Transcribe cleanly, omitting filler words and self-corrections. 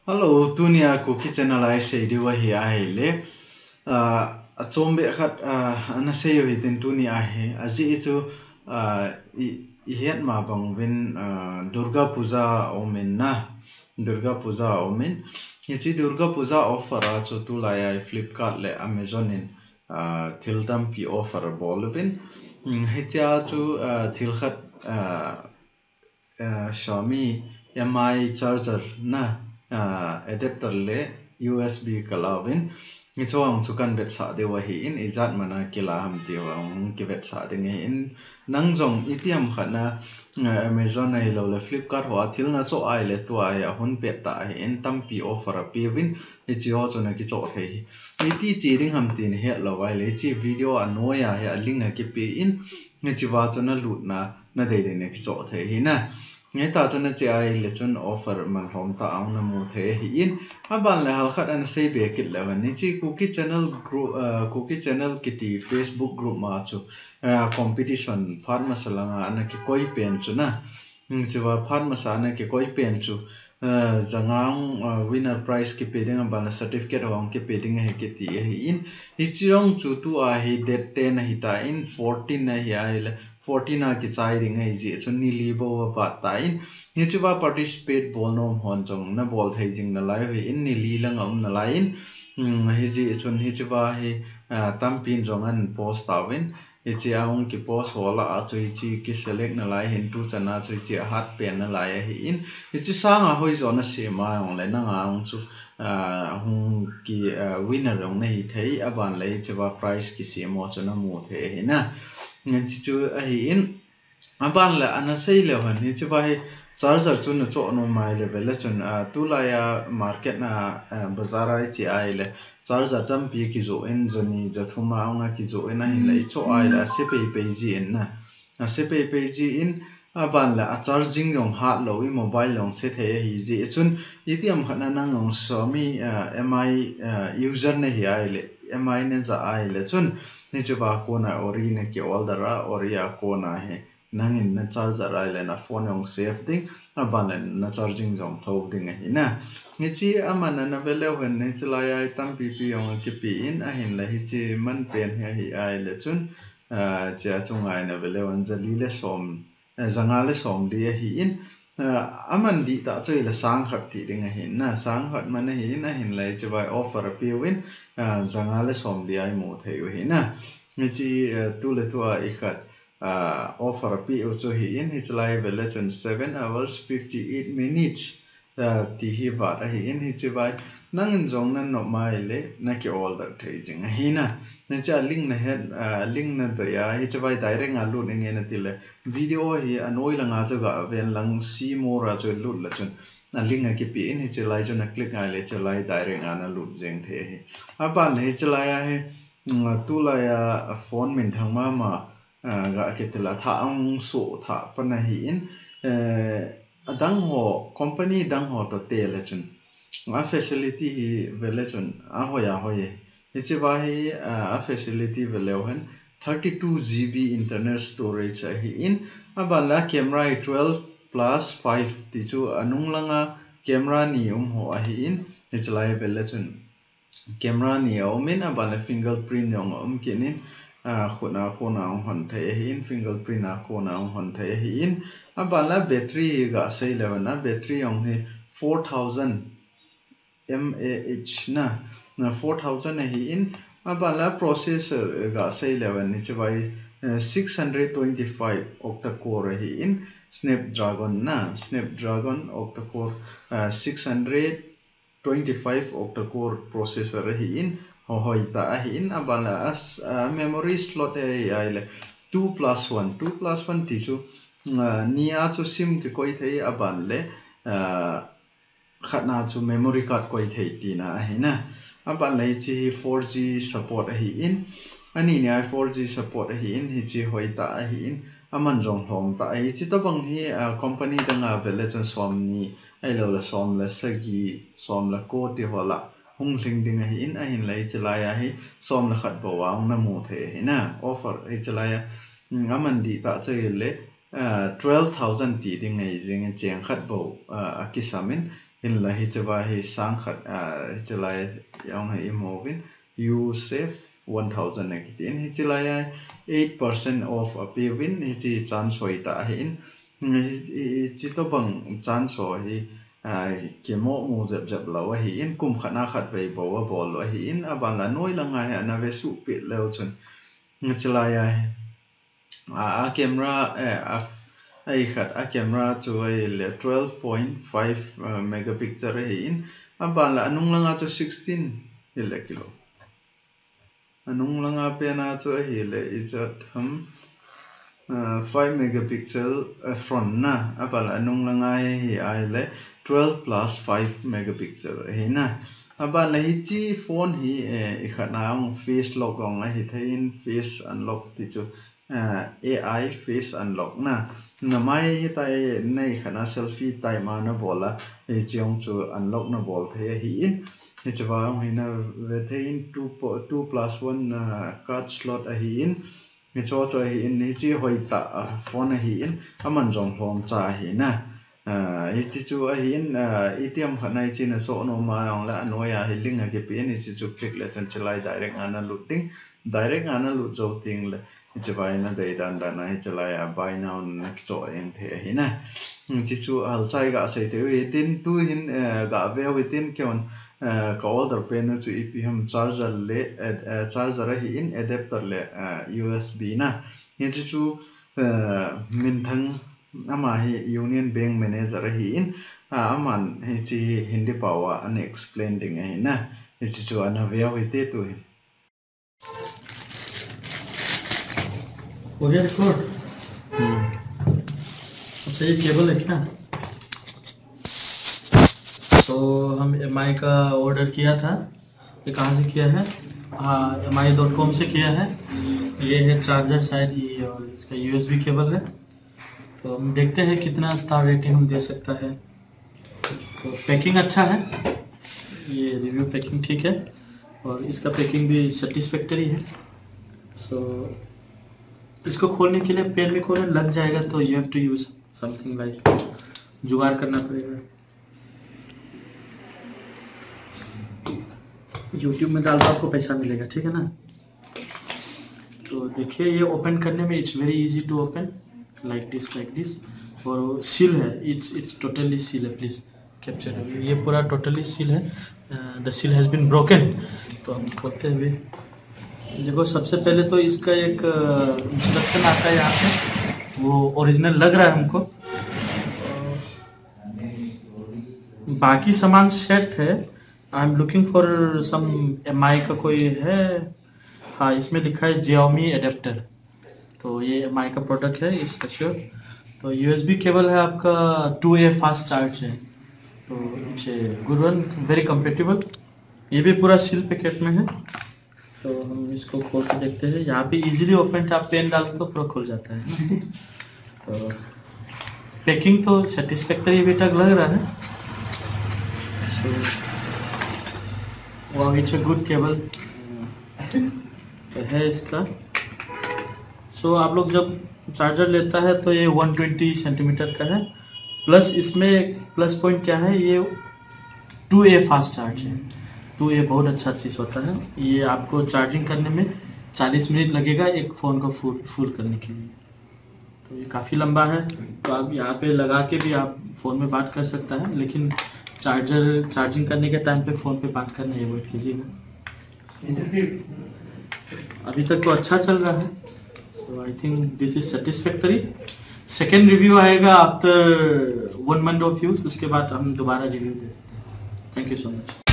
Hello, tunia ko kitchen alai sei diwa hi ai le. Chombe khat ana sei yo hitin tunia he. Aji ichu i hiat ma bang win Durga Puja omin na. Durga Puja omin. Ichi Durga Puja offer a chu tu lai ai Flipkart le Amazon in thildam pi offer bolvin. Hicha chu thil khat Xiaomi MI charger na adapter le USB kalawin ni chuang chu kan bet sa de wa hi in izat mana kila ham ti wa ki bet sa de nge in nang jong itiam khana Amazon ai lo le Flipkart wa thil na so ai le tu ai a hun pet ta hi in tampi offer a pi win ni chi ho chu na ki cho the hi ti chi ding ham tin he lo wai le chi video a noya he a link a ki pi in ni chi wa chu na lut na de de ne ki cho the hi na nghe ta cho nên chị ai lệ chun offer mang home ta ang na mu the hi in aban le hal khat an sei be kit le ni chi cookie channel group cookie channel kiti Facebook group ma chu competition farma salanga an ki koi pen chu na chi wa farma sa na ki koi pen chu zangang winner prize ki peding aban certificate hong ki peding he ki ti hi in hi chiong chu tu a hi date 10 hi ta in 14 na hi ai le 14 ki chai ring ai ji chun ni li bo wa ta in ni chu ba participate bol nom hon chong na bol thai jing na lai hi in ni li lang om na lai in hi ji chun hi chu ba hi tam pin jong an post ta win hi chi aung ki post hola a chui chi ki select na lai hin tu chana chui chi hat pen na lai hi in hi chi sang a hoi zo na se ma ong le na nga ong chu hung ki winner ong nei thei aban le chu ba prize ki se mo chu na mu the hi na ngan chi chu a hi in aban la ana sei le han hi chu ba hi charger chu na cho no mai le bela chun tu la ya market na bazar ai chi ai le charger tam pi ki zo en jani ja thuma anga ki zo en a hin lai cho ai la se pe ji en na a se pe ji in aban la a charging yong ha lo i mobile yong se the hi ji chun itiam khana nang ong Xiaomi mi user ne hi ai le mi ne za ai le chun ni chu ba ko na ori ne ki oldera oria ko na he nangin na charger ai le na phone yong safe ding aban na charging jong tho ding hi na ni chi amana na vele wen ne chla ai tam pi pi yong ki pi in a hin la hi chi man pen hi ai le chun cha chung ai na vele wan jali le som zanga le som di hi in aman di ta choi la sang khat ti ding hi na sang khat man hi na hin lai chu bai offer pi win zanga le som di ai mu thei hi na ni chi tu le tu a i khat offer pi u chu hi in hi chlai vele chun 7 hours 58 minutes ti hi ba hi in hi chu bai nang in jong nan no mai le na ki order thei jing hi na na cha link na he link na to ya hi chu bai direct a lu ning na ti le video hi anoi la nga chu ga ven lang si mo ra chu lu la chun na link a ki pi in hi chu lai chu na click ai le chu lai direct a na lu jeng the hi apa le chu lai a he tu la ya phone min thang ma ga ke tela tha ang so tha pana hi in dang ho company dang ho to te le chun a facility hi vele chun a ho ya ho ye chi ba hi a facility vele hen 32 GB internal storage hi in abala camera 12 plus 5 ti chu anung langa camera ni ho hi in chlai vele chun camera ni min abala fingerprint yong kinin khuna khona hon the hin fingerprint a khona hon the hin abala battery ga sei level na battery ong he 4000 mAh na 4000 hi in abala processor ga sei level ni chbai 625 octa core hi in snapdragon octa core 625 octa core processor hi in hoi ta hi in abala as memory slot ai le 2+1 ti chu nia chu sim ke koi thei aban le khatna chu memory card koi thei ti na hi na aban le chi 4G support hi in ani ni 4G support hi in hi chi hoi ta hi in aman jong thong ta hi chi to bang hi company danga vele chon som ni ai lo la som la sagi som la ko ti hola hung hling ding hi in a hin lai chalaya hi som la khat bo wa na mu the hi na offer hi chalaya aman di ta chei le 12,000 ti ding ai jing cheng khat bo akisamin in la hi chwa hi sang khat chlai yang hi movin you save 1000 akitin hi chlai 8% off apivin hi chi chan soi ta hin chi to bang chan so hi kemo mu zep zep lo hi in kum khana khat vei bo wa bol lo hi in aban la noi la ngai ana ve su pi leo chun chlai a camera ai khat a camera chu ai le 12.5 megapixel hi in aban la anung langa chu 16 ile kilo anung langa pe na chu hi le izat ham 5 megapixel front na abal anung langa hi ai le 12 plus 5 megapixel hi na abal la hi chi phone hi khana face lock ong hi thein face unlock ti chu AI face unlock na mai tai nei khana selfie tai ma na bola hi chiong chu unlock na bol the hi in hi chawa hi na ve thein 2 plus 1 card slot a hi in hi cho hi in hi chi hoi ta phone hi in aman jong hom cha hi na hi chi chu a hi in ATM khanai chi na so no ma ong la anoya hi link a ke pin hi chi chu click le chan chalai direct ana looting direct ana lut zo ting le hi chawa na dei dan dan hi chalai a buy now next to eng the hi na chi chu al chai ga sei te wi tin tu hin ga ve within kyon call the pen to EPM charger le charger hi in adapter le USB na hi chu min thang ama hi union bank manager hi in aman hi chi hindi pawa an explain ding hi na hi chu ana ve wi te tu hi हो गया रिकॉर्ड अच्छा ये केबल है क्या तो हम MI का ऑर्डर किया था ये कहाँ से किया है mi.com से किया है ये है चार्जर शायद ये और इसका USB केबल है तो हम देखते हैं कितना स्टार रेटिंग हम दे सकता है तो पैकिंग अच्छा है ये रिव्यू पैकिंग ठीक है और इसका पैकिंग भी सेटिस्फैक्टरी है सो इसको खोलने के लिए पेन में खोलने लग जाएगा तो you have to use something like jugaad करना पड़ेगा YouTube में डाल दो आपको पैसा मिलेगा ठीक है ना तो देखिए ये ओपन करने में it's very easy to open like this और सील है इट्स टोटली सील है प्लीज कैप्चर ये पूरा टोटली सील है the seal has been broken तो हम खोलते हुए देखो सबसे पहले तो इसका एक इंस्ट्रक्शन आता है यहाँ पे वो ओरिजिनल लग रहा है हमको बाकी सामान सेट है I am looking for some MI का कोई है हाँ इसमें लिखा है Xiaomi एडेप्टर तो ये MI का प्रोडक्ट है इसका श्योर तो USB केबल है आपका 2A फास्ट चार्ज है तो it's good one very compatible ये भी पूरा सील पैकेट में है तो हम इसको खोल के देखते हैं यहाँ पे इजीली ओपन आप पेन डालते तो पूरा खुल जाता है तो पैकिंग तो सेटिस्फैक्टरी अभी तक लग रहा है वाह इट्स अ गुड केबल तो है इसका सो आप लोग जब चार्जर लेता है तो ये 120 सेंटीमीटर का है प्लस इसमें प्लस पॉइंट क्या है ये 2A फास्ट चार्ज है तो ये बहुत अच्छा चीज़ होता है ये आपको चार्जिंग करने में 40 मिनट लगेगा एक फ़ोन को फुल करने के लिए तो ये काफ़ी लंबा है तो आप यहाँ पे लगा के भी आप फ़ोन में बात कर सकता है लेकिन चार्जिंग करने के टाइम पे फ़ोन पे बात करना है अवॉइड कीजिएगा अभी तक तो अच्छा चल रहा है so I think this is satisfactory second review आएगा आफ्टर 1 month ऑफ यूज उसके बाद हम दोबारा रिव्यू देते हैं थैंक यू सो मच